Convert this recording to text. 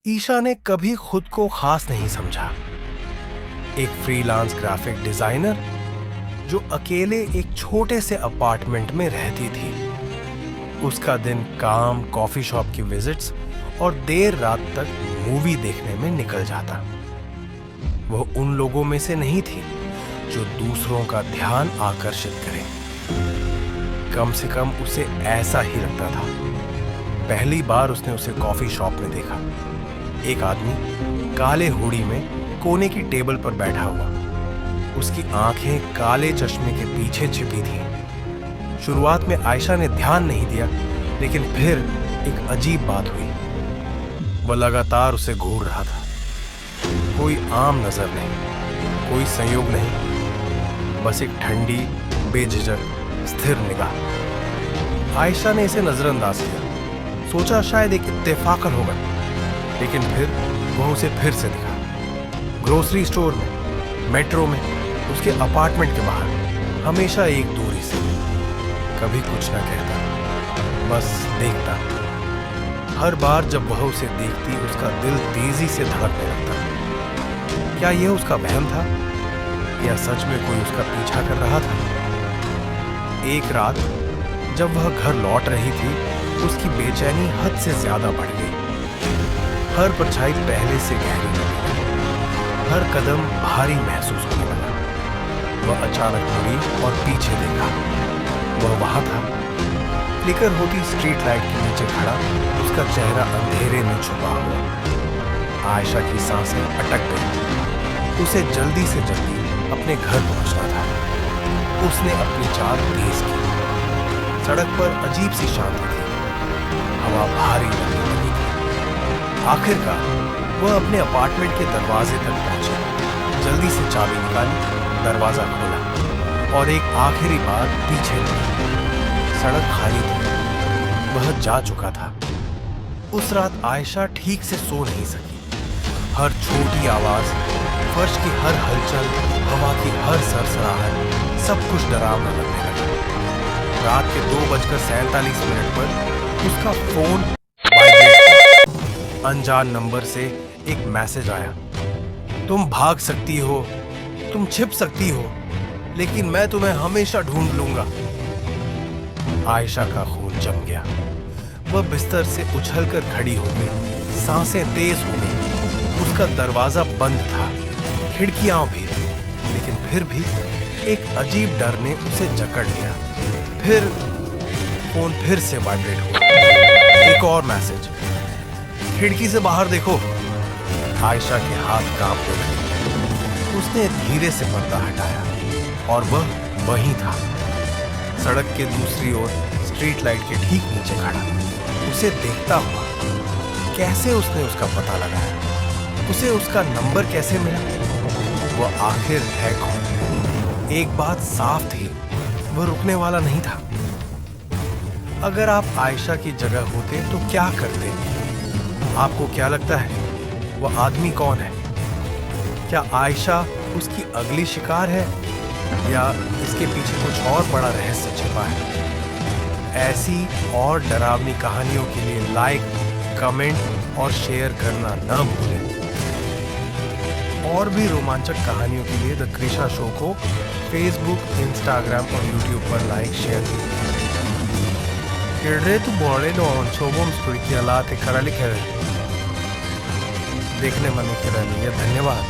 ईशा ने कभी खुद को खास नहीं समझा। एक फ्रीलांस ग्राफिक डिजाइनर जो अकेले एक छोटे से अपार्टमेंट में रहती थी। उसका दिन काम, कॉफी शॉप की विजिट्स और देर रात तक मूवी देखने में निकल जाता। वह उन लोगों में से नहीं थी जो दूसरों का ध्यान आकर्षित करे। कम से कम उसे ऐसा ही लगता था। पहली बार उसने उसे कॉफी शॉप में देखा। एक आदमी काले हुडी में कोने की टेबल पर बैठा हुआ। उसकी आंखें काले चश्मे के पीछे छिपी थीं। शुरुआत में आयशा ने ध्यान नहीं दिया, लेकिन फिर एक अजीब बात हुई। वह लगातार उसे घूर रहा था। कोई आम नजर नहीं, कोई संयोग नहीं, बस एक ठंडी, बेझिझक, स्थिर निगाह। आयशा ने इसे नजरअंदाज किया। सोचा शायद एक इत्तेफाकन होगा, लेकिन फिर वह उसे फिर से दिखा। ग्रोसरी स्टोर में, मेट्रो में, उसके अपार्टमेंट के बाहर, हमेशा एक दूरी से। कभी कुछ न कहता, बस देखता। हर बार जब वह उसे देखती, उसका दिल तेजी से धड़कने लगता। क्या यह उसका वहम था या सच में कोई उसका पीछा कर रहा था? एक रात जब वह घर लौट रही थी, उसकी बेचैनी हद से ज्यादा बढ़ गई। हर परछाई पहले से गहरी लगी, हर कदम भारी महसूस होने लगा। वह अचानक मुड़ी और पीछे देखा। वह वहां था, फ्लिकर होती स्ट्रीट लाइट के नीचे खड़ा, उसका चेहरा अंधेरे में छुपा हुआ। आयशा की सांसें अटक गई। उसे जल्दी से जल्दी अपने घर पहुंचना था। उसने अपनी चाल तेज की। सड़क पर अजीब सी शांति थी। हवा भारी लगने लगी थी। आखिरकार वह अपने अपार्टमेंट के दरवाजे तक पहुंची। जल्दी से चाबी निकाली, दरवाजा खोला और एक आखिरी बार पीछे मुड़ी। सड़क खाली थी। वह जा चुका था। उस रात आयशा ठीक से सो नहीं सकी। हर छोटी आवाज, फर्श की हर हलचल, हवा की हर सरसराहट, सब कुछ डरावना लगने लगा। रात के 2:47 पर उसका फोन वाइब्रेट हुआ। अनजान नंबर से एक मैसेज आया। तुम भाग सकती हो, तुम छिप सकती हो, लेकिन मैं तुम्हें हमेशा ढूंढ लूंगा। आयशा का खून जम गया। वह बिस्तर से उछलकर खड़ी हो गई। सांसें तेज हो गई। उसका दरवाजा बंद था, खिड़कियां भी, लेकिन फिर भी एक अजीब डर ने उसे जकड़ लिया। फिर फोन फिर से वाइब्रेट हुआ। एक और मैसेज, खिड़की से बाहर देखो। आयशा के हाथ कांपने लगे। उसने धीरे से पर्दा हटाया और वह वहीं था, सड़क के दूसरी ओर, स्ट्रीट लाइट के ठीक नीचे खड़ा, उसे देखता हुआ। कैसे उसने उसका पता लगाया? उसे उसका नंबर कैसे मिला? वह आखिर है कौन? एक बात साफ थी, वह रुकने वाला नहीं था। अगर आप आयशा की जगह होते तो क्या करते? आपको क्या लगता है, वह आदमी कौन है? क्या आयशा उसकी अगली शिकार है या इसके पीछे कुछ और बड़ा रहस्य छिपा है? ऐसी और डरावनी कहानियों के लिए लाइक, कमेंट और शेयर करना न भूलें। और भी रोमांचक कहानियों के लिए द कृषा शो को फेसबुक, इंस्टाग्राम और यूट्यूब पर लाइक, शेयर देखने मन धन्यवाद।